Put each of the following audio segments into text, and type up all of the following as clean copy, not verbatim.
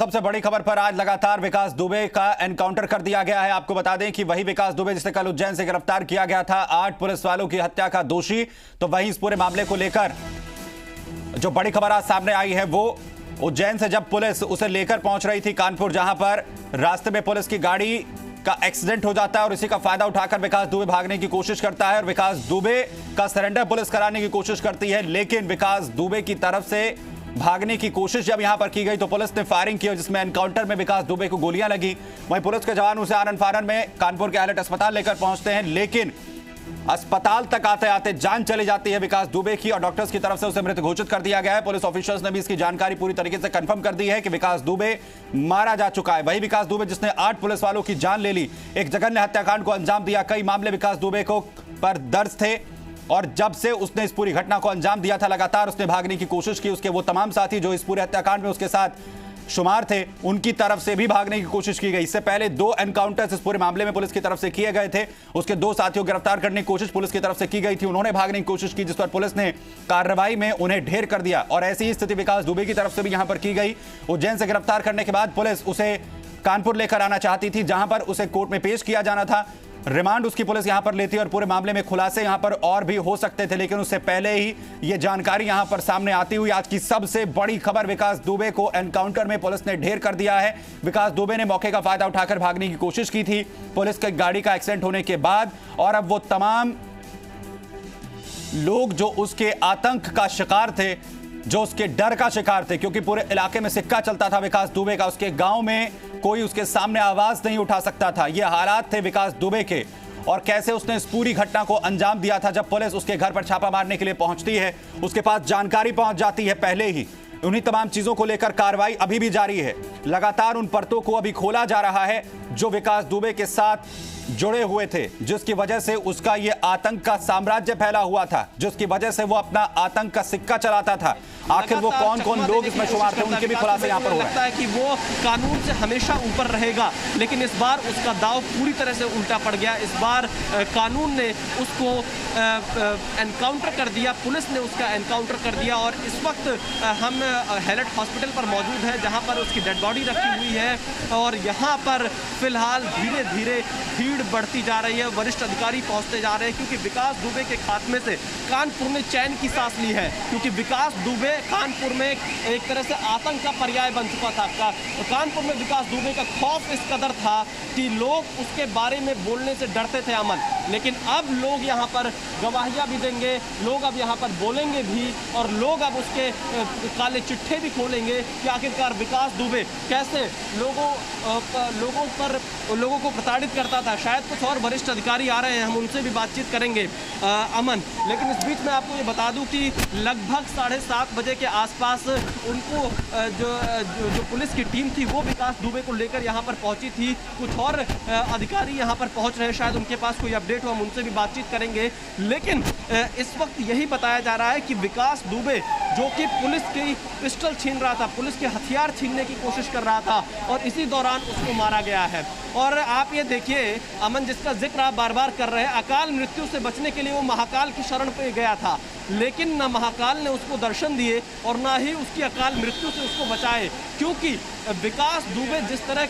सबसे बड़ी खबर पर आज लगातार विकास दुबे का एनकाउंटर कर दिया गया है। आपको बता दें कि वही विकास दुबे जिसे कल उज्जैन से गिरफ्तार किया गया था 8 पुलिस वालों की हत्या का दोषी। तो वहीं इस पूरे मामले को लेकर जो बड़ी खबर आज सामने आई है वो उज्जैन से जब पुलिस उसे लेकर पहुंच रही थी कानपुर, जहां पर रास्ते में पुलिस की गाड़ी का एक्सीडेंट हो जाता है और इसी का फायदा उठाकर विकास दुबे भागने की कोशिश करता है और विकास दुबे का सरेंडर पुलिस कराने की कोशिश करती है। लेकिन विकास दुबे की तरफ से भागने की कोशिश जब यहां पर की गई तो पुलिस ने फायरिंग की, जिसमें एनकाउंटर में विकास दुबे को गोलियां लगी। वहीं पुलिस के जवान उसे आनन फानन में कानपुर के हाईलाइट अस्पताल लेकर पहुंचते हैं, लेकिन अस्पताल तक आते आते जान चली जाती है विकास दुबे की और डॉक्टर्स की तरफ से उसे मृत घोषित कर दिया गया है। पुलिस ऑफिसर्स ने भी इसकी जानकारी पूरी तरीके से कंफर्म कर दी है कि विकास दुबे मारा जा चुका है। वही विकास दुबे जिसने 8 पुलिस वालों की जान ले ली, एक जघन्य हत्याकांड को अंजाम दिया। कई मामले विकास दुबे को पर दर्ज थे और जब से उसने इस पूरी घटना को अंजाम दिया था लगातार उसने भागने की कोशिश की। उसके वो तमाम साथी जो इस पूरे हत्याकांड में उसके साथ शुमार थे, उनकी तरफ से भी भागने की कोशिश की गई। इससे पहले 2 एनकाउंटर्स इस पूरे मामले में पुलिस की तरफ से किए गए थे। उसके 2 साथियों को गिरफ्तार करने की कोशिश पुलिस की तरफ से की गई थी। उन्होंने भागने की कोशिश की, जिस पर पुलिस ने कार्रवाई में उन्हें ढेर कर दिया और ऐसी ही स्थिति विकास दुबे की तरफ से भी यहां पर की गई। उज्जैन से गिरफ्तार करने के बाद पुलिस उसे कानपुर लेकर आना चाहती थी, जहां पर उसे कोर्ट में पेश किया जाना था। रिमांड उसकी पुलिस यहां पर लेती और पूरे मामले में खुलासे यहां पर और भी हो सकते थे, लेकिन उससे पहले ही यह जानकारी यहां पर सामने आती हुई आज की सबसे बड़ी खबर, विकास दुबे को एनकाउंटर में पुलिस ने ढेर कर दिया है। विकास दुबे ने मौके का फायदा उठाकर भागने की कोशिश की थी पुलिस की गाड़ी का एक्सीडेंट होने के बाद, और अब वो तमाम लोग जो उसके आतंक का शिकार थे, जो उसके डर का शिकार थे, क्योंकि पूरे इलाके में सिक्का चलता था विकास दुबे का, उसके गांव में कोई उसके सामने आवाज नहीं उठा सकता था। ये हालात थे विकास दुबे के और कैसे उसने इस पूरी घटना को अंजाम दिया था। जब पुलिस उसके घर पर छापा मारने के लिए पहुंचती है, उसके पास जानकारी पहुंच जाती है पहले ही। उन्हीं तमाम चीजों को लेकर कार्रवाई अभी भी जारी है। लगातार उन परतों को अभी खोला जा रहा है जो विकास दुबे के साथ जुड़े हुए थे, जिसकी वजह से उसका ये आतंक का साम्राज्य फैला हुआ था, जिसकी वजह से वो अपना आतंक का सिक्का चलाता था। आखिर वो कौन कौन लोग इसमें शुमार थे, उनके भी खुलासे यहाँ पर हो रहे हैं। कि वो कानून से हमेशा ऊपर रहेगा, लेकिन इस बार उसका दाव पूरी तरह से उल्टा पड़ गया। इस बार कानून ने उसको एनकाउंटर कर दिया, पुलिस ने उसका एनकाउंटर कर दिया और इस वक्त हम हाईलाइट हॉस्पिटल पर मौजूद है, जहाँ पर उसकी डेड बॉडी रखी हुई है और यहाँ पर फिलहाल धीरे धीरे भीड़ बढ़ती जा रही है। वरिष्ठ अधिकारी पहुंचते जा रहे हैं क्योंकि विकास दुबे के खात्मे से कानपुर ने चैन की सांस ली है, क्योंकि विकास दुबे कानपुर में एक तरह से आतंक का पर्याय बन चुका था। कानपुर में विकास दुबे का खौफ इस कदर था कि लोग उसके बारे में बोलने से डरते थे अमन, लेकिन अब लोग यहाँ पर गवाहियाँ भी देंगे, लोग अब यहाँ पर बोलेंगे भी और लोग अब उसके काले चिट्ठे भी खोलेंगे कि आखिरकार विकास दुबे कैसे लोगों को प्रताड़ित करता था। शायद कुछ और वरिष्ठ अधिकारी आ रहे हैं, हम उनसे भी बातचीत करेंगे अमन। लेकिन इस बीच में आपको ये बता दूं कि लगभग 7:30 बजे के आसपास उनको जो पुलिस की टीम थी वो विकास दुबे को लेकर यहाँ पर पहुँची थी। कुछ और अधिकारी यहाँ पर पहुँच रहे हैं, शायद उनके पास कोई अपडेट हो, हम उनसे भी बातचीत करेंगे। लेकिन इस वक्त यही बताया जा रहा है कि विकास दुबे जो कि पुलिस की पिस्टल छीन रहा था, पुलिस के हथियार छीनने की कोशिश कर रहा था और इसी दौरान उसको मारा गया है। और आप ये देखिए अमन, जिसका जिक्र आप बार बार कर रहे हैं, अकाल मृत्यु से बचने के लिए वो महाकाल की शरण पे गया था, लेकिन न महाकाल ने उसको दर्शन दिए और ना ही उसकी अकाल मृत्यु से उसको बचाए, क्योंकि विकास दुबे जिस तरह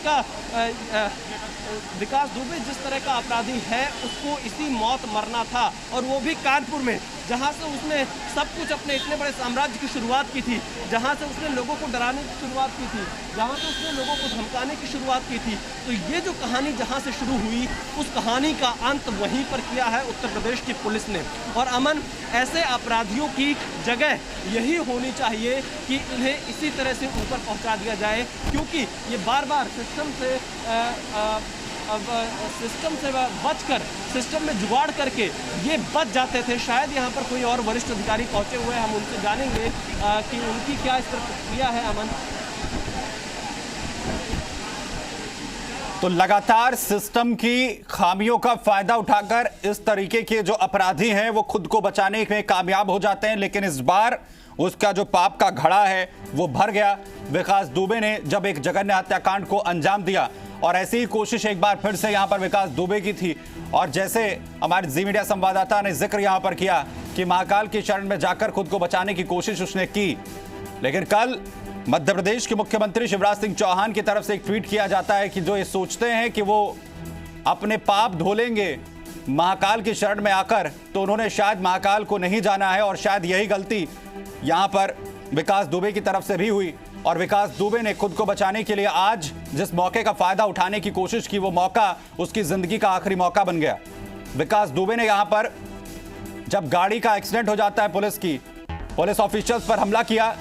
का अपराधी है उसको इसी मौत मरना था, और वो भी कानपुर में, जहाँ से उसने सब कुछ अपने इतने बड़े साम्राज्य की शुरुआत की थी, जहाँ से उसने लोगों को डराने की शुरुआत की थी, जहाँ से उसने लोगों को धमकाने की शुरुआत की थी। तो ये जो कहानी जहाँ से शुरू हुई, उस कहानी का अंत वहीं पर किया है उत्तर प्रदेश की पुलिस ने। और अमन, ऐसे अपराधियों की जगह यही होनी चाहिए कि इन्हें इसी तरह से ऊपर पहुँचा दिया जाए, क्योंकि ये बार बार सिस्टम से बचकर, सिस्टम में जुगाड़ करके ये बच जाते थे। शायद यहाँ पर कोई और वरिष्ठ अधिकारी पहुँचे हुए हैं, हम उनसे जानेंगे कि उनकी क्या इस पर प्रतिक्रिया है अमन। तो लगातार सिस्टम की खामियों का फायदा उठाकर इस तरीके के जो अपराधी हैं वो खुद को बचाने में कामयाब हो जाते हैं, लेकिन इस बार उसका जो पाप का घड़ा है वो भर गया। विकास दुबे ने जब एक जघन्य हत्याकांड को अंजाम दिया और ऐसी ही कोशिश एक बार फिर से यहां पर विकास दुबे की थी, और जैसे हमारे जी मीडिया संवाददाता ने जिक्र यहां पर किया कि महाकाल की शरण में जाकर खुद को बचाने की कोशिश उसने की, लेकिन कल मध्य प्रदेश के मुख्यमंत्री शिवराज सिंह चौहान की तरफ से एक ट्वीट किया जाता है कि जो ये सोचते हैं कि वो अपने पाप धो लेंगे महाकाल की शरण में आकर, तो उन्होंने शायद महाकाल को नहीं जाना है। और शायद यही गलती यहां पर विकास दुबे की तरफ से भी हुई। और विकास दुबे ने खुद को बचाने के लिए आज जिस मौके का फायदा उठाने की कोशिश की, वो मौका उसकी जिंदगी का आखिरी मौका बन गया। विकास दुबे ने यहां पर जब गाड़ी का एक्सीडेंट हो जाता है पुलिस ऑफिसर्स पर हमला किया,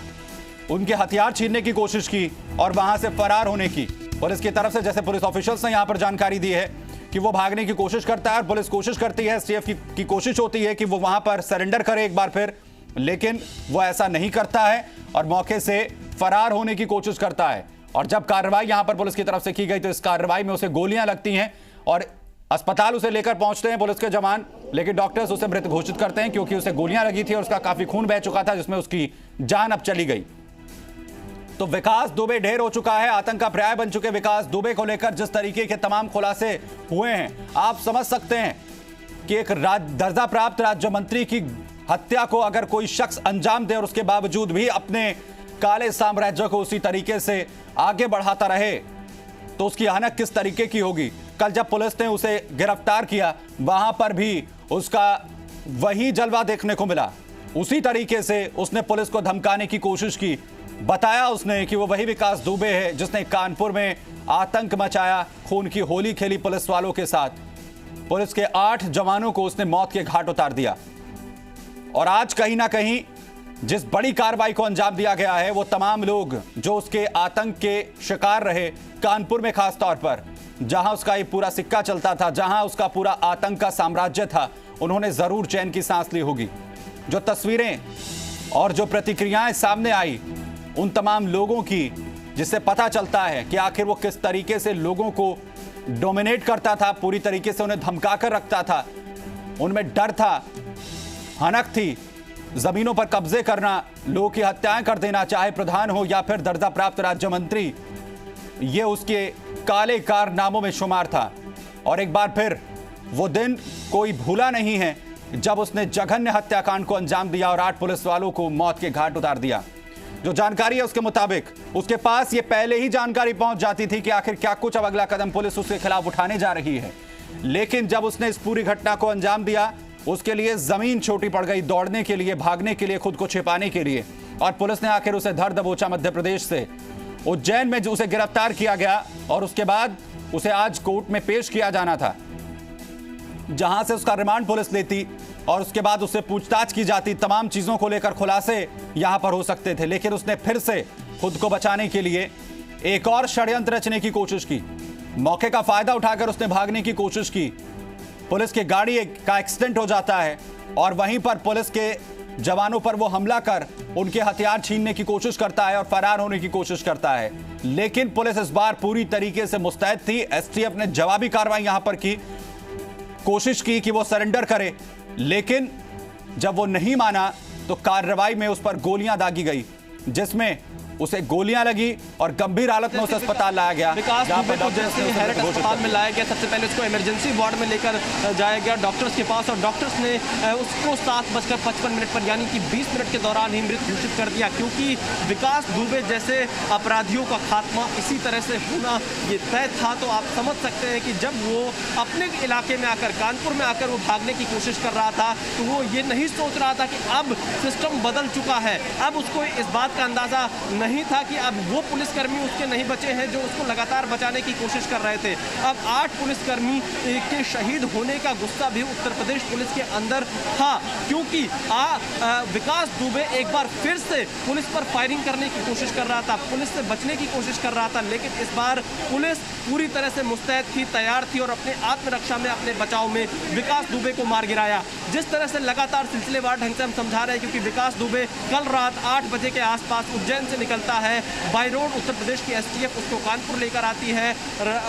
उनके हथियार छीनने की कोशिश की और वहां से फरार होने की पुलिस की तरफ से, जैसे पुलिस ऑफिसर्स ने यहां पर जानकारी दी है कि वो भागने की कोशिश करता है और पुलिस कोशिश करती है, एसटीएफ की कोशिश होती है कि वो वहां पर सरेंडर करे एक बार फिर, लेकिन वो ऐसा नहीं करता है और मौके से फरार होने की कोशिश करता है। और जब कार्रवाई यहां पर पुलिस की तरफ से की गई तो इस कार्रवाई में उसे गोलियां लगती हैं और अस्पताल उसे लेकर पहुंचते हैं पुलिस के जवान, लेकिन डॉक्टर्स उसे मृत घोषित करते हैं क्योंकि उसे गोलियां लगी थी और उसका काफी खून बह चुका था, जिसमें उसकी जान अब चली गई। तो विकास दुबे ढेर हो चुका है, आतंक का पर्याय बन चुके विकास दुबे को लेकर जिस तरीके के तमाम खुलासे हुए हैं, आप समझ सकते हैं कि एक दर्जा प्राप्त राज्य मंत्री की हत्या को अगर कोई शख्स अंजाम दे और उसके बावजूद भी अपने काले साम्राज्य को उसी तरीके से आगे बढ़ाता रहे, तो उसकी हनक किस तरीके की होगी। कल जब पुलिस ने उसे गिरफ्तार किया, वहां पर भी उसका वही जलवा देखने को मिला। उसी तरीके से उसने पुलिस को धमकाने की कोशिश की, बताया उसने कि वो वही विकास दुबे है जिसने कानपुर में आतंक मचाया, खून की होली खेली पुलिस वालों के साथ। पुलिस के 8 जवानों को उसने मौत के घाट उतार दिया। और आज कहीं ना कहीं जिस बड़ी कार्रवाई को अंजाम दिया गया है, वो तमाम लोग जो उसके आतंक के शिकार रहे, कानपुर में खास तौर पर जहां उसका ये पूरा सिक्का चलता था, जहां उसका पूरा आतंक का साम्राज्य था, उन्होंने जरूर चैन की सांस ली होगी। जो तस्वीरें और जो प्रतिक्रियाएं सामने आई उन तमाम लोगों की, जिससे पता चलता है कि आखिर वो किस तरीके से लोगों को डोमिनेट करता था, पूरी तरीके से उन्हें धमका कर रखता था। उनमें डर था, हनक थी, जमीनों पर कब्जे करना, लोगों की हत्याएं कर देना, चाहे प्रधान हो या फिर दर्जा प्राप्त राज्य मंत्री, ये उसके काले कारनामों में शुमार था। और एक बार फिर वो दिन कोई भूला नहीं है जब उसने जघन्य हत्याकांड को अंजाम दिया और 8 पुलिस वालों को मौत के घाट उतार दिया। जो जानकारी है उसके मुताबिक उसके पास ये पहले ही जानकारी पहुंच जाती थी कि आखिर क्या कुछ अब अगला कदम पुलिस उसके खिलाफ उठाने जा रही है, लेकिन जब उसने इस पूरी घटना को अंजाम दिया, उसके लिए जमीन छोटी पड़ गई, दौड़ने के लिए, भागने के लिए, खुद को छिपाने के लिए। और पुलिस ने आखिर उसे धर दबोचा मध्य प्रदेश से। उज्जैन में उसे गिरफ्तार किया गया और उसके बाद उसे आज कोर्ट में पेश किया जाना था, जहां से उसका रिमांड पुलिस लेती और उसके बाद उससे पूछताछ की जाती, तमाम चीजों को लेकर खुलासे यहां पर हो सकते थे। लेकिन उसने फिर से खुद को बचाने के लिए एक और षड्यंत्र रचने की कोशिश की, मौके का फायदा उठाकर उसने भागने की कोशिश की। पुलिस की गाड़ी का एक्सीडेंट हो जाता है और वहीं पर पुलिस के जवानों पर वो हमला कर उनके हथियार छीनने की कोशिश करता है और फरार होने की कोशिश करता है। लेकिन पुलिस इस बार पूरी तरीके से मुस्तैद थी। एसटीएफ ने जवाबी कार्रवाई यहां पर की, कोशिश की कि वो सरेंडर करे, लेकिन जब वो नहीं माना तो कार्रवाई में उस पर गोलियां दागी गई, जिसमें उसे गोलियां लगी और गंभीर हालत में उसे अस्पताल लाया गया। विकास दुबे को जैसे ही हैरट अस्पताल में लाया गया, सबसे पहले उसको इमरजेंसी वार्ड में लेकर जाया गया डॉक्टर्स के पास, और डॉक्टर्स ने उसको 7:55 पर यानी कि 20 मिनट के दौरान ही मृत घोषित कर दिया, क्योंकि विकास दुबे जैसे अपराधियों का खात्मा इसी तरह से होना ये तय था। तो आप समझ सकते हैं कि जब वो अपने इलाके में आकर, कानपुर में आकर वो भागने की कोशिश कर रहा था, तो वो ये नहीं सोच रहा था कि अब सिस्टम बदल चुका है। अब उसको इस बात का अंदाजा नहीं था कि अब वो पुलिसकर्मी उसके नहीं बचे हैं जो उसको लगातार बचाने की कोशिश कर रहे थे। अब 8 पुलिसकर्मी के शहीद होने का गुस्सा भी उत्तर प्रदेश पुलिस के अंदर था, क्योंकि विकास दुबे एक बार फिर से पुलिस पर फायरिंग करने की कोशिश कर रहा था, पुलिस से बचने की कोशिश कर रहा था। लेकिन इस बार पुलिस पूरी तरह से मुस्तैद थी, तैयार थी और अपने आत्मरक्षा में, अपने बचाव में विकास दुबे को मार गिराया। जिस तरह से लगातार सिलसिलेवार ढंग से हम समझा रहे हैं, क्योंकि विकास दुबे कल रात 8 बजे के आसपास उज्जैन से निकलता है बाय रोड। उत्तर प्रदेश की एसटीएफ उसको कानपुर लेकर आती है,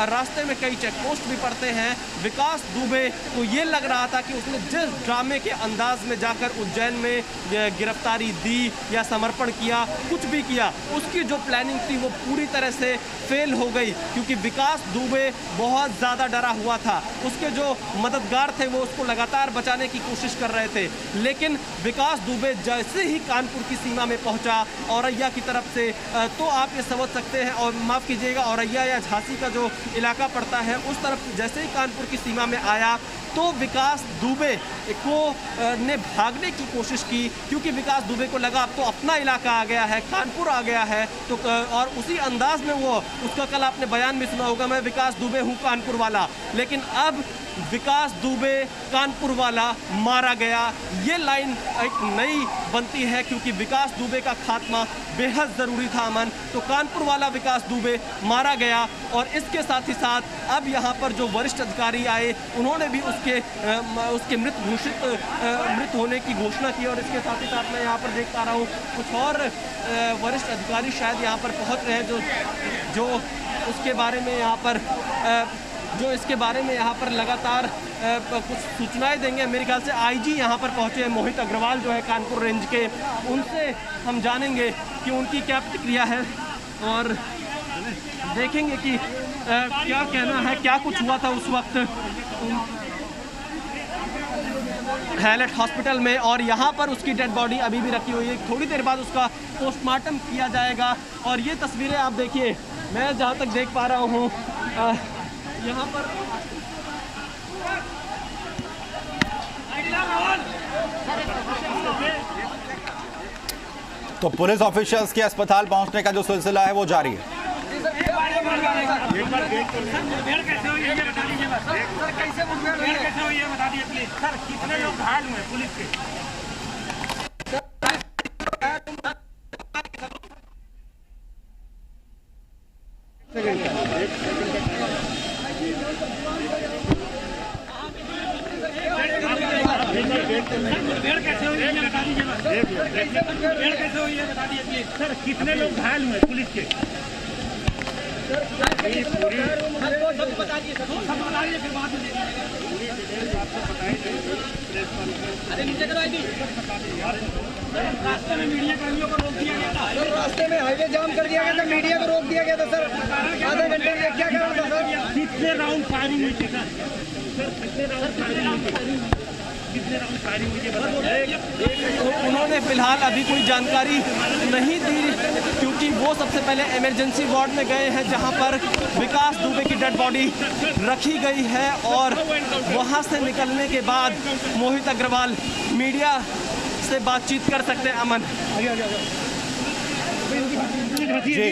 रास्ते में कई चेक पोस्ट भी पड़ते हैं। विकास दुबे को ये लग रहा था कि उसने जिस ड्रामे के अंदाज में जाकर उज्जैन में गिरफ्तारी दी या समर्पण किया, कुछ भी किया, उसकी जो प्लानिंग थी वो पूरी तरह से फेल हो गई, क्योंकि विकास दुबे बहुत ज़्यादा डरा हुआ था। उसके जो मददगार थे वो उसको लगातार बचाने की कोशिश कर रहे थे। लेकिन विकास दुबे जैसे ही कानपुर की सीमा में पहुंचा, औरैया की तरफ से तो आप ये समझ सकते हैं, और माफ़ कीजिएगा, औरैया या झांसी का जो इलाका पड़ता है उस तरफ जैसे ही कानपुर की सीमा में आया तो विकास दुबे को ने भागने की कोशिश की, क्योंकि विकास दुबे को लगा अब तो अपना इलाका आ गया है, कानपुर आ गया है, तो और उसी अंदाज में वो उसका कल आपने बयान भी सुना होगा, मैं विकास दुबे हूँ कानपुर वाला। लेकिन अब विकास दुबे कानपुर वाला मारा गया, ये लाइन एक नई बनती है, क्योंकि विकास दुबे का खात्मा बेहद ज़रूरी था अमन। तो कानपुर वाला विकास दुबे मारा गया, और इसके साथ ही साथ अब यहाँ पर जो वरिष्ठ अधिकारी आए उन्होंने भी उसके मृत होने की घोषणा की। और इसके साथ ही साथ मैं यहाँ पर देख पा रहा हूँ कुछ और वरिष्ठ अधिकारी शायद यहाँ पर पहुँच रहे हैं जो उसके बारे में यहाँ पर जो इसके बारे में यहाँ पर लगातार कुछ सूचनाएं देंगे। मेरे ख्याल से आईजी यहाँ पर पहुँचे हैं, मोहित अग्रवाल जो है कानपुर रेंज के, उनसे हम जानेंगे कि उनकी क्या प्रतिक्रिया है और देखेंगे कि क्या कहना है, क्या कुछ हुआ था उस वक्त हैलेट हॉस्पिटल में। और यहाँ पर उसकी डेड बॉडी अभी भी रखी हुई है, थोड़ी देर बाद उसका पोस्टमार्टम किया जाएगा। और ये तस्वीरें आप देखिए, मैं जहाँ तक देख पा रहा हूँ यहाँ पर तो पुलिस ऑफिशियल्स के अस्पताल पहुंचने का जो सिलसिला है वो जारी है। कितने लोग घायल हुए पुलिस के? सर कितने लोग घायल हुए पुलिस के? रास्ते में मीडिया कर्मियों को रोक दिया गया था, रास्ते में हाईवे जाम कर दिया गया था, मीडिया को रोक दिया गया था सर। आधे घंटे में क्या करना था सर? कितने राउंड फायरिंग हुई थी सर? कितने राउंड फायरिंग हुई थी? तो उन्होंने फिलहाल अभी कोई जानकारी नहीं दी, क्योंकि वो सबसे पहले इमरजेंसी वार्ड में गए हैं जहां पर विकास दुबे की डेड बॉडी रखी गई है। और वहां से निकलने के बाद मोहित अग्रवाल मीडिया से बातचीत कर सकते हैं। अमन जी,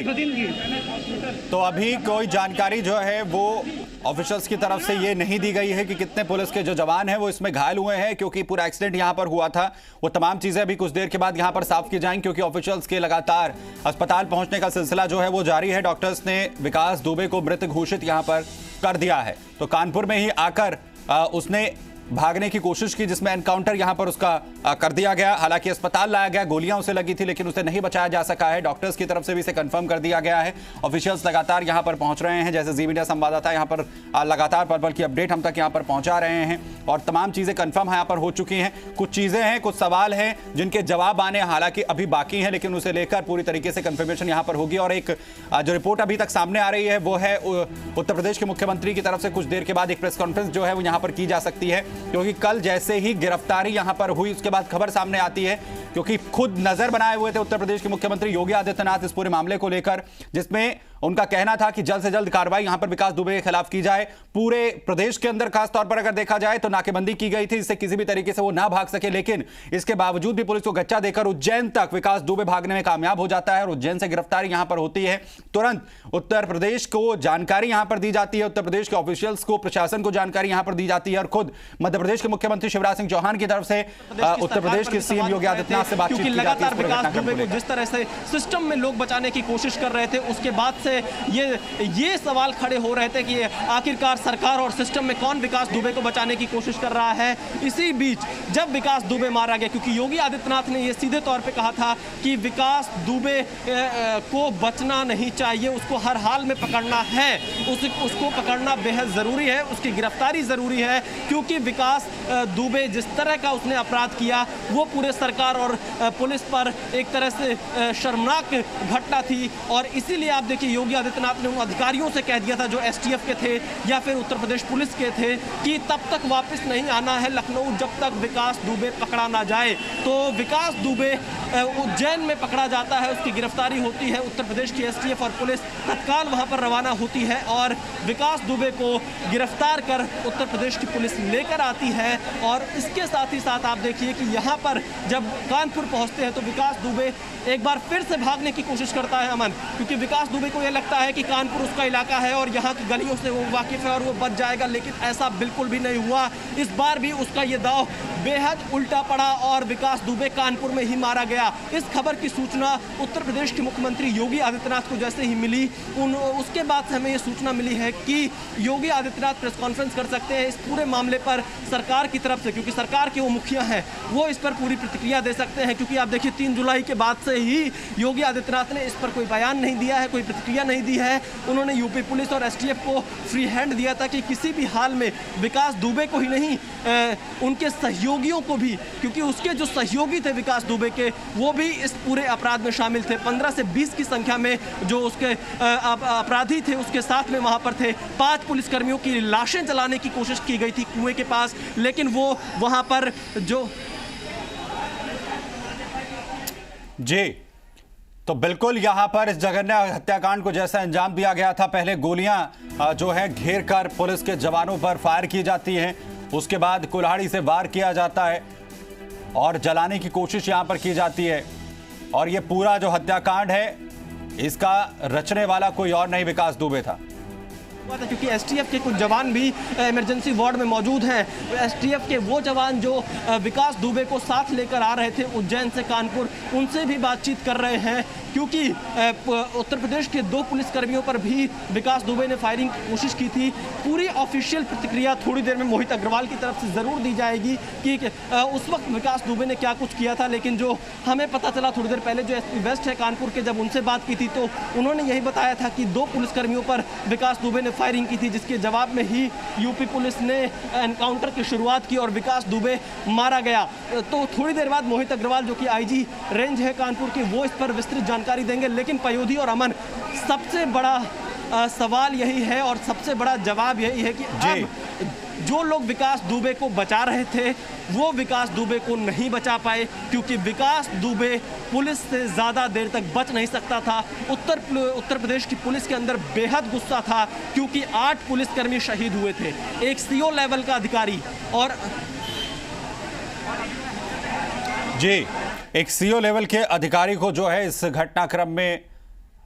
तो अभी कोई जानकारी जो है वो ऑफिसर्स की तरफ से ये नहीं दी गई है कि कितने पुलिस के जो जवान हैं वो इसमें घायल हुए हैं, क्योंकि पूरा एक्सीडेंट यहां पर हुआ था। वो तमाम चीजें अभी कुछ देर के बाद यहां पर साफ की जाएंगी, क्योंकि ऑफिसर्स के लगातार अस्पताल पहुंचने का सिलसिला जो है वो जारी है। डॉक्टर्स ने विकास दुबे को मृत घोषित यहां पर कर दिया है। तो कानपुर में ही आकर उसने भागने की कोशिश की, जिसमें एनकाउंटर यहां पर उसका कर दिया गया। हालांकि अस्पताल लाया गया, गोलियां उसे लगी थी, लेकिन उसे नहीं बचाया जा सका है। डॉक्टर्स की तरफ से भी इसे कंफर्म कर दिया गया है। ऑफिशियल्स लगातार यहां पर पहुंच रहे हैं, जैसे जी मीडिया संवाददाता यहां पर लगातार पल की अपडेट हम तक यहां पर पहुंचा रहे हैं, और तमाम चीजें कंफर्म यहां पर हो चुकी हैं। कुछ चीजें हैं, कुछ सवाल हैं जिनके जवाब आने हालांकि अभी बाकी हैं, लेकिन उसे लेकर पूरी तरीके से कंफर्मेशन यहां पर होगी। और एक जो रिपोर्ट अभी तक सामने आ रही है वो है उत्तर प्रदेश के मुख्यमंत्री की तरफ से कुछ देर के बाद एक प्रेस कॉन्फ्रेंस जो है वो यहां पर की जा सकती है, क्योंकि कल जैसे ही गिरफ्तारी यहां पर हुई उसके बाद खबर सामने आती है, क्योंकि खुद नजर बनाए हुए थे उत्तर प्रदेश के मुख्यमंत्री योगी आदित्यनाथ इस पूरे मामले को लेकर, जिसमें उनका कहना था कि जल्द से जल्द कार्रवाई यहां पर विकास दुबे के खिलाफ की जाए। पूरे प्रदेश के अंदर खासतौर पर अगर देखा जाए तो नाकेबंदी की गई थी, जिससे किसी भी तरीके से वो ना भाग सके, लेकिन इसके बावजूद भी पुलिस को गच्चा देकर उज्जैन तक विकास दुबे भागने में कामयाब हो जाता है और उज्जैन से गिरफ्तारी यहां पर होती है। तुरंत उत्तर प्रदेश को जानकारी यहां पर दी जाती है, उत्तर प्रदेश के ऑफिशियल्स को, प्रशासन को जानकारी यहां पर दी जाती है, और खुद मध्य प्रदेश के मुख्यमंत्री शिवराज सिंह चौहान की तरफ से उत्तर प्रदेश के सीएम योगी आदित्यनाथ से बातचीत की जाती है। विकास दुबे को जिस तरह से सिस्टम में लोग बचाने की कोशिश कर रहे थे, उसके बाद से ये सवाल खड़े हो रहे थे कि आखिरकार सरकार और सिस्टम में कौन विकास दुबे को बचाने की कोशिश कर रहा है। इसी बीच जब विकास दुबे मारा गया, क्योंकि योगी आदित्यनाथ ने यह सीधे तौर पे कहा था कि विकास दुबे को बचना नहीं चाहिए, उसको हर हाल में पकड़ना है, उसको पकड़ना बेहद ज़रूरी है, उसकी गिरफ्तारी ज़रूरी है, क्योंकि विकास दुबे जिस तरह का उसने अपराध किया वो पूरे सरकार और पुलिस पर एक तरह से शर्मनाक घटना थी। और इसीलिए आप देखिए योगी आदित्यनाथ ने उन अधिकारियों से कह दिया था जो एसटीएफ के थे या फिर उत्तर प्रदेश पुलिस के थे कि तब तक वापस नहीं आना है लखनऊ जब तक विकास दुबे पकड़ा ना जाए। तो विकास दुबे उज्जैन में पकड़ा जाता है, उसकी गिरफ्तारी होती है, उत्तर प्रदेश की एसटीएफ और पुलिस तत्काल वहां पर रवाना होती है और विकास दुबे को गिरफ्तार कर उत्तर प्रदेश की पुलिस लेकर आती है। और इसके साथ ही साथ आप देखिए कि यहाँ पर जब कानपुर पहुंचते हैं तो विकास दुबे एक बार फिर से भागने की कोशिश करता है अमन, क्योंकि विकास दुबे को यह लगता है कि कानपुर उसका इलाका है और यहाँ की गलियों से वो वाकिफ है और वो बच जाएगा, लेकिन ऐसा बिल्कुल भी नहीं हुआ। इस बार भी उसका ये दाव बेहद उल्टा पड़ा और विकास दुबे कानपुर में ही मारा गया। इस खबर की सूचना उत्तर प्रदेश के मुख्यमंत्री योगी आदित्यनाथ को जैसे ही मिली उसके बाद से हमें ये सूचना मिली है कि योगी आदित्यनाथ प्रेस कॉन्फ्रेंस कर सकते हैं इस पूरे मामले पर सरकार की तरफ से, क्योंकि सरकार के वो मुखिया हैं, वो इस पर पूरी प्रतिक्रिया दे सकते हैं। क्योंकि आप देखिए 3 जुलाई के बाद से ही योगी आदित्यनाथ ने इस पर कोई बयान नहीं दिया है, कोई प्रतिक्रिया नहीं दी है। उन्होंने यूपी पुलिस और एसटीएफ को फ्री हैंड दिया था कि किसी भी हाल में विकास दुबे को ही नहीं उनके सहयोगियों को भी, क्योंकि उसके जो सहयोगी थे विकास दुबे के वो भी इस पूरे अपराध में शामिल थे। 15 से 20 की संख्या में जो उसके अपराधी थे उसके साथ में वहां पर थे। 5 पुलिसकर्मियों की लाशें जलाने की कोशिश की गई थी कुएं के पास, लेकिन वो वहां पर जो जी तो बिल्कुल यहां पर इस जघन्य हत्याकांड को जैसा अंजाम दिया गया था, पहले गोलियां जो है घेर कर पुलिस के जवानों पर फायर की जाती हैं, उसके बाद कुल्हाड़ी से वार किया जाता है और जलाने की कोशिश यहां पर की जाती है। और ये पूरा जो हत्याकांड है इसका रचने वाला कोई और नहीं विकास दुबे था, क्योंकि एसटीएफ के कुछ जवान भी इमरजेंसी वार्ड में मौजूद हैं। एसटीएफ के वो जवान जो विकास दुबे को साथ लेकर आ रहे थे उज्जैन से कानपुर, उनसे भी बातचीत कर रहे हैं, क्योंकि उत्तर प्रदेश के 2 पुलिसकर्मियों पर भी विकास दुबे ने फायरिंग की कोशिश की थी। पूरी ऑफिशियल प्रतिक्रिया थोड़ी देर में मोहित अग्रवाल की तरफ से ज़रूर दी जाएगी कि उस वक्त विकास दुबे ने क्या कुछ किया था। लेकिन जो हमें पता चला थोड़ी देर पहले, जो एसपी वेस्ट है कानपुर के, जब उनसे बात की थी तो उन्होंने यही बताया था कि 2 पुलिसकर्मियों पर विकास दुबे ने फायरिंग की थी, जिसके जवाब में ही यूपी पुलिस ने एनकाउंटर की शुरुआत की और विकास दुबे मारा गया। तो थोड़ी देर बाद मोहित अग्रवाल जो कि आईजी रेंज है कानपुर के, वो इस पर विस्तृत जानकारी देंगे। लेकिन पयोधी और अमन, सबसे बड़ा सवाल यही है और सबसे बड़ा जवाब यही है कि अब जो लोग विकास दुबे को बचा रहे थे वो विकास दुबे को नहीं बचा पाए, क्योंकि विकास दुबे पुलिस से ज़्यादा देर तक बच नहीं सकता था। उत्तर प्रदेश की पुलिस के अंदर बेहद गुस्सा था, क्योंकि 8 पुलिसकर्मी शहीद हुए थे, एक सीओ लेवल का अधिकारी और जी एक सीओ लेवल के अधिकारी को जो है इस घटनाक्रम में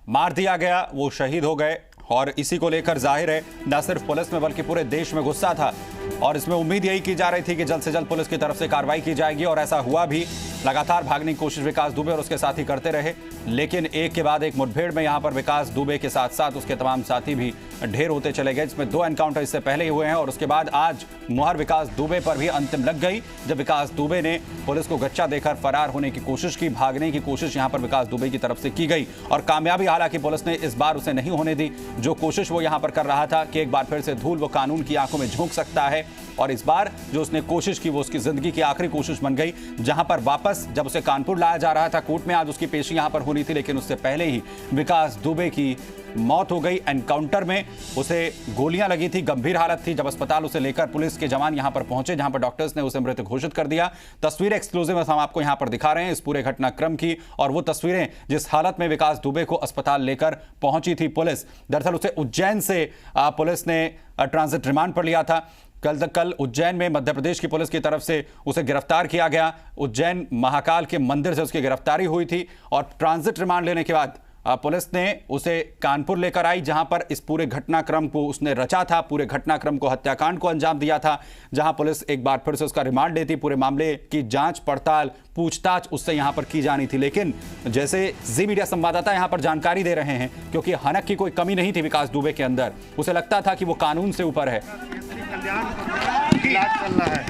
मार दिया गया, वो शहीद हो गए। और इसी को लेकर जाहिर है न सिर्फ पुलिस में बल्कि पूरे देश में गुस्सा था और इसमें उम्मीद यही की जा रही थी कि जल्द से जल्द पुलिस की तरफ से कार्रवाई की जाएगी और ऐसा हुआ भी। लगातार भागने की कोशिश विकास दुबे और उसके साथी करते रहे, लेकिन एक के बाद एक मुठभेड़ में यहां पर विकास दुबे के साथ साथ उसके तमाम साथी भी ढेर होते चले गए, जिसमें 2 एनकाउंटर इससे पहले ही हुए हैं और उसके बाद आज मुहर विकास दुबे पर भी अंतिम लग गई, जब विकास दुबे ने पुलिस को गच्चा देकर फरार होने की कोशिश की। भागने की कोशिश यहां पर विकास दुबे की तरफ से की गई और कामयाबी हालांकि पुलिस ने इस बार उसे नहीं होने दी। जो कोशिश वो यहां पर कर रहा था कि एक बार फिर से धूल वो कानून की आंखों में झोंक सकता है, और इस बार जो उसने कोशिश की वो उसकी जिंदगी की आखिरी कोशिश बन गई। जहां पर वापस जब उसे कानपुर लाया जा रहा था, कोर्ट में आज उसकी पेशी यहां पर होनी थी, लेकिन उससे पहले ही विकास दुबे की मौत हो गई। एनकाउंटर में उसे गोलियां लगी थी, गंभीर हालत थी। जब अस्पताल उसे लेकर पुलिस के जवान यहां पर पहुंचे, जहां पर डॉक्टर्स ने उसे मृत घोषित कर दिया। तस्वीरें एक्सक्लूसिव हम आपको यहां पर दिखा रहे हैं इस पूरे घटनाक्रम की, और वो तस्वीरें जिस हालत में विकास दुबे को अस्पताल लेकर पहुंची थी पुलिस। दरअसल उसे उज्जैन से पुलिस ने ट्रांजिट रिमांड पर लिया था। कल उज्जैन में मध्य प्रदेश की पुलिस की तरफ से उसे गिरफ्तार किया गया। उज्जैन महाकाल के मंदिर से उसकी गिरफ्तारी हुई थी और ट्रांजिट रिमांड लेने के बाद पुलिस ने उसे कानपुर लेकर आई, जहां पर इस पूरे घटनाक्रम को उसने रचा था, पूरे घटनाक्रम को, हत्याकांड को अंजाम दिया था, जहां पुलिस एक बार फिर से उसका रिमांड लेती, पूरे मामले की जांच पड़ताल पूछताछ उससे यहां पर की जानी थी। लेकिन जैसे जी मीडिया संवाददाता यहां पर जानकारी दे रहे हैं, क्योंकि हनक की कोई कमी नहीं थी विकास दुबे के अंदर, उसे लगता था कि वो कानून से ऊपर है।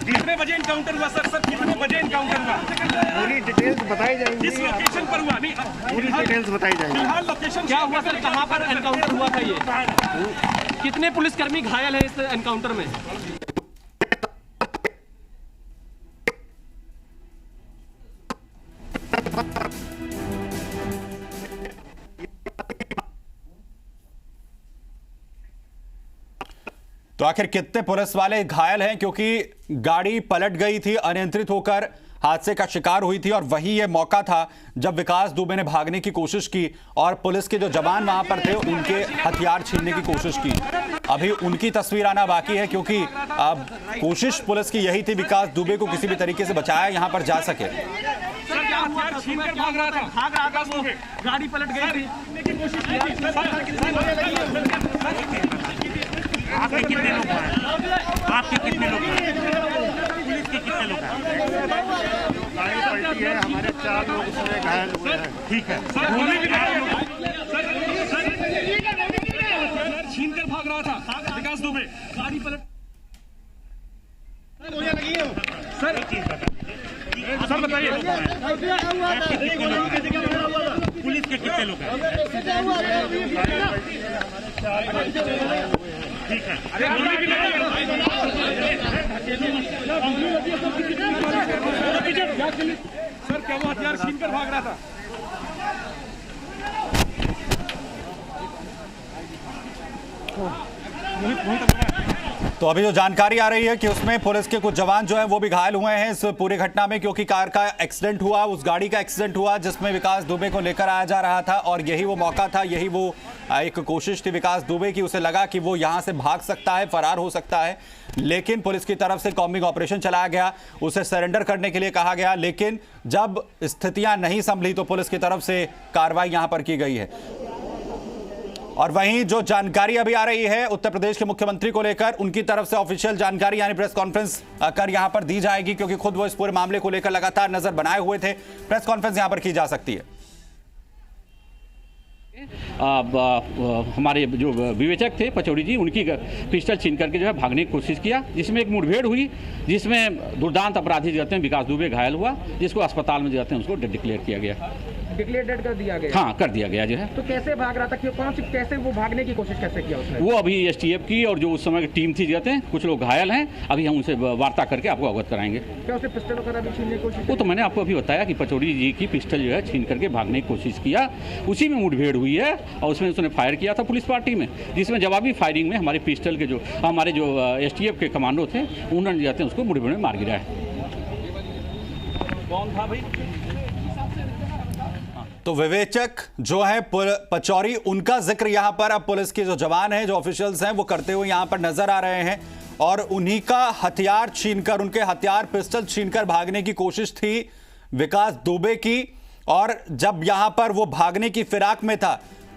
कितने बजे एनकाउंटर हुआ सर? कितने बजे एनकाउंटर हुआ? पूरी डिटेल्स बताई जाएंगी। किस लोकेशन पर हुआ? नहीं, पूरी डिटेल्स बताई जाएंगी। फिलहाल लोकेशन क्या हुआ सर? कहां पर एनकाउंटर हुआ था? ये कितने पुलिसकर्मी घायल हैं इस एनकाउंटर में? तो आखिर कितने पुलिस वाले घायल हैं, क्योंकि गाड़ी पलट गई थी, अनियंत्रित होकर हादसे का शिकार हुई थी और वही ये मौका था जब विकास दुबे ने भागने की कोशिश की और पुलिस के जो जवान वहां पर थे उनके हथियार छीनने की कोशिश की। अभी उनकी तस्वीर आना बाकी है, क्योंकि अब कोशिश पुलिस की यही थी विकास दुबे को किसी भी तरीके से बचाया यहां पर जा सके। हथियार छीनकर भाग रहा था वो, गाड़ी पलट गई थी। आपके कितने लोग हैं? आपके कितने लोग हैं? पुलिस के कितने लोग हैं? गाड़ी पलटी है, हमारे 4 लोग उसमें घायल हुए हैं। ठीक है, छीन कर भाग रहा था विकास दुबे, गाड़ी पलट। सर बताइए, पुलिस के कितने लोग हैं? ठीक है, सर क्या वो हथियार छीन कर भाग रहा था? तो अभी जो जानकारी आ रही है कि उसमें पुलिस के कुछ जवान जो हैं वो भी घायल हुए हैं इस पूरी घटना में, क्योंकि कार का एक्सीडेंट हुआ, उस गाड़ी का एक्सीडेंट हुआ जिसमें विकास दुबे को लेकर आया जा रहा था और यही वो मौका था, यही वो एक कोशिश थी विकास दुबे की। उसे लगा कि वो यहां से भाग सकता है, फरार हो सकता है, लेकिन पुलिस की तरफ से कॉम्बिंग ऑपरेशन चलाया गया, उसे सरेंडर करने के लिए कहा गया, लेकिन जब स्थितियां नहीं संभली तो पुलिस की तरफ से कार्रवाई यहां पर की गई है। और वहीं जो जानकारी अभी आ रही है उत्तर प्रदेश के मुख्यमंत्री को लेकर, उनकी तरफ से ऑफिशियल जानकारी यानी प्रेस कॉन्फ्रेंस कर यहां पर दी जाएगी, क्योंकि खुद वो इस पूरे मामले को लेकर लगातार नजर बनाए हुए थे। प्रेस कॉन्फ्रेंस यहां पर की जा सकती है। हमारे जो विवेचक थे पचौड़ी जी, उनकी पिस्टल छीन करके जो है भागने की कोशिश किया, जिसमें एक मुठभेड़ हुई, जिसमें दुर्दांत अपराधी जो कहते हैं विकास दुबे घायल हुआ, जिसको अस्पताल में जो कहते हैं उसको डेड डिक्लेयर किया गया। डिक्लेयर डेड कर दिया गया? हाँ, कर दिया गया जो है। तो कैसे भाग रहा था, क्यों, कौन सी, कैसे वो भागने की कोशिश कैसे किया उसने? वो अभी एसटीएफ की और जो उस समय की टीम थी कहते हैं, कुछ लोग घायल हैं, अभी हम उनसे वार्ता करके आपको अवगत कराएंगे। क्या उसे पिस्टल वगैरह भी छीनने की कोशिश? वो तो मैंने आपको अभी बताया कि पचौड़ी जी की पिस्टल जो है छीन करके भागने की कोशिश किया, उसी में मुठभेड़ हुई है और उसमें उसने फायर किया था पुलिस पार्टी में, जिसमें जवाबी फायरिंग में हमारे पिस्टल के जो हमारे जो एसटीएफ के कमांडो थे उन्होंने जाते हैं उसको मुठभेड़ में मार गिरा है। कौन था भाई? तो विवेचक जो है पचौरी, उनका जिक्र यहां पर अब पुलिस के जो जवान हैं, जो ऑफिशियल्स हैं, वो करते हुए यहां पर नजर आ रहे हैं और उन्हीं का हथियार छीनकर, उनके हथियार पिस्टल छीनकर भागने की कोशिश थी विकास दुबे की। और जब यहां पर वो भागने की फिराक में था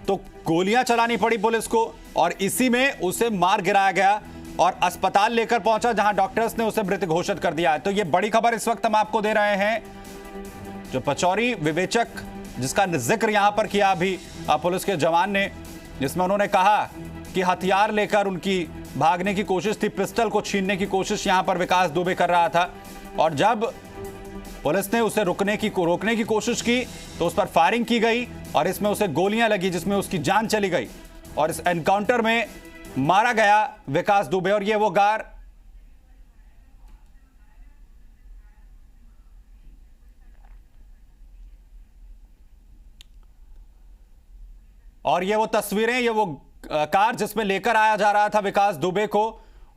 तो गोलियां चलानी पड़ी पुलिस को और इसी में उसे मार गिराया गया और अस्पताल लेकर पहुंचा, जहां डॉक्टर्स ने उसे मृत घोषित कर दिया है। तो ये बड़ी खबर इस वक्त हम आपको दे रहे हैं। जो पचौरी विवेचक जिसका जिक्र यहां पर किया अभी पुलिस के जवान ने, जिसमें उन्होंने कहा कि हथियार लेकर उनकी भागने की कोशिश थी, पिस्टल को छीनने की कोशिश यहां पर विकास दुबे कर रहा था और जब पुलिस ने उसे रोकने की कोशिश की तो उस पर फायरिंग की गई और इसमें उसे गोलियां लगी, जिसमें उसकी जान चली गई और इस एनकाउंटर में मारा गया विकास दुबे। और ये वो कार और ये वो तस्वीरें, ये वो कार जिसमें लेकर आया जा रहा था विकास दुबे को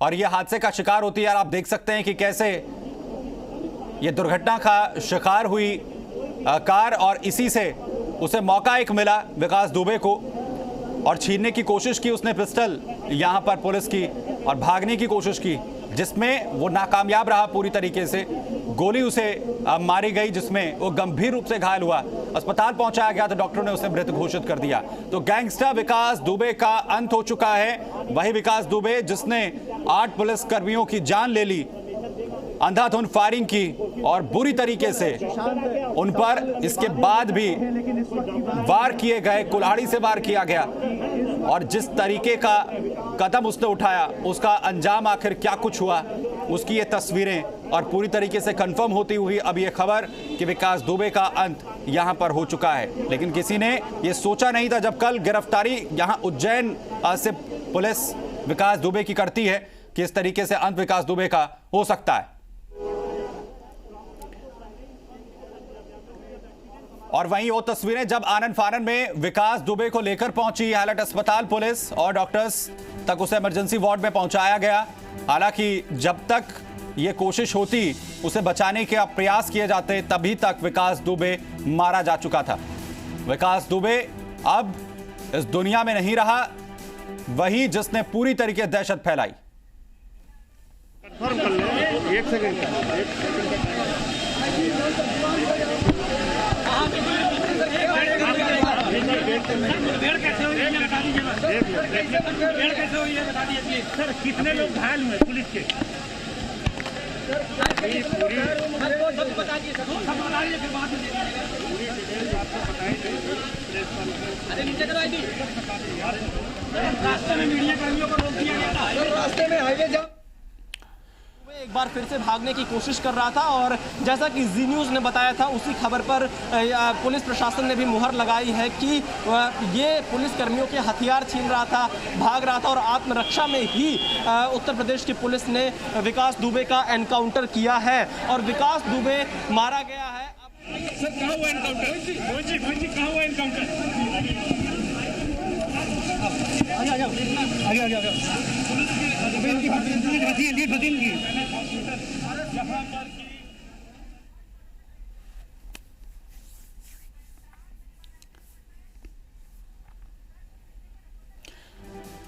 और ये हादसे का शिकार होती है। यार आप देख सकते हैं कि कैसे ये दुर्घटना का शिकार हुई कार और इसी से उसे मौका एक मिला विकास दुबे को और छीनने की कोशिश की उसने पिस्टल यहां पर पुलिस की और भागने की कोशिश की, जिसमें वो नाकामयाब रहा पूरी तरीके से। गोली उसे मारी गई जिसमें वो गंभीर रूप से घायल हुआ, अस्पताल पहुंचाया गया तो डॉक्टरों ने उसे मृत घोषित कर दिया। तो गैंगस्टर विकास दुबे का अंत हो चुका है। वही विकास दुबे जिसने 8 पुलिस कर्मियों की जान ले ली, अंधाधुंध फायरिंग की और बुरी तरीके से उन पर इसके बाद भी वार किए गए, कुल्हाड़ी से वार किया गया और जिस तरीके का कदम उसने उठाया उसका अंजाम आखिर क्या कुछ हुआ, उसकी ये तस्वीरें और पूरी तरीके से कंफर्म होती हुई अब ये खबर कि विकास दुबे का अंत यहां पर हो चुका है। लेकिन किसी ने ये सोचा नहीं था जब कल गिरफ्तारी यहां उज्जैन से पुलिस विकास दुबे की करती है कि इस तरीके से अंत विकास दुबे का हो सकता है। और वहीं वो तस्वीरें जब आनन फानन में विकास दुबे को लेकर पहुंची हालत अस्पताल पुलिस और डॉक्टर्स तक उसे इमरजेंसी वार्ड में पहुंचाया गया। हालांकि जब तक ये कोशिश होती, उसे बचाने के प्रयास किए जाते, तभी तक विकास दुबे मारा जा चुका था। विकास दुबे अब इस दुनिया में नहीं रहा, वही जिसने पूरी तरीके दहशत फैलाई। कंफर्म कर ले, एक सेकंड सर, कितने लोग घायल हुए पुलिस के? रास्ते में मीडिया कर्मियों को रोक दिया गया था। रास्ते में हाईवे जाम एक बार फिर से भागने की कोशिश कर रहा था और जैसा कि जी न्यूज़ ने बताया था, उसी खबर पर पुलिस प्रशासन ने भी मुहर लगाई है कि ये पुलिस कर्मियों के हथियार छीन रहा था, भाग रहा था और आत्मरक्षा में ही उत्तर प्रदेश की पुलिस ने विकास दुबे का एनकाउंटर किया है और विकास दुबे मारा गया है। सर, कहाँ हुआ एनकाउंटर? कहाँ हुआ एनकाउंटर?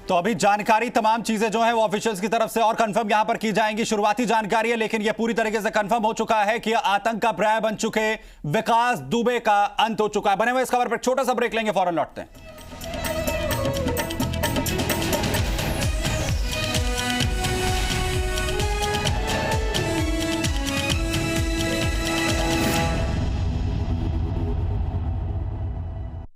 तो अभी जानकारी, तमाम चीजें जो है वो ऑफिशियल्स की तरफ से और कंफर्म यहां पर की जाएंगी। शुरुआती जानकारी है, लेकिन यह पूरी तरीके से कंफर्म हो चुका है कि आतंक का पर्याय बन चुके विकास दुबे का अंत हो चुका है। बने हुए इस खबर पर छोटा सा ब्रेक लेंगे, फौरन लौटते हैं।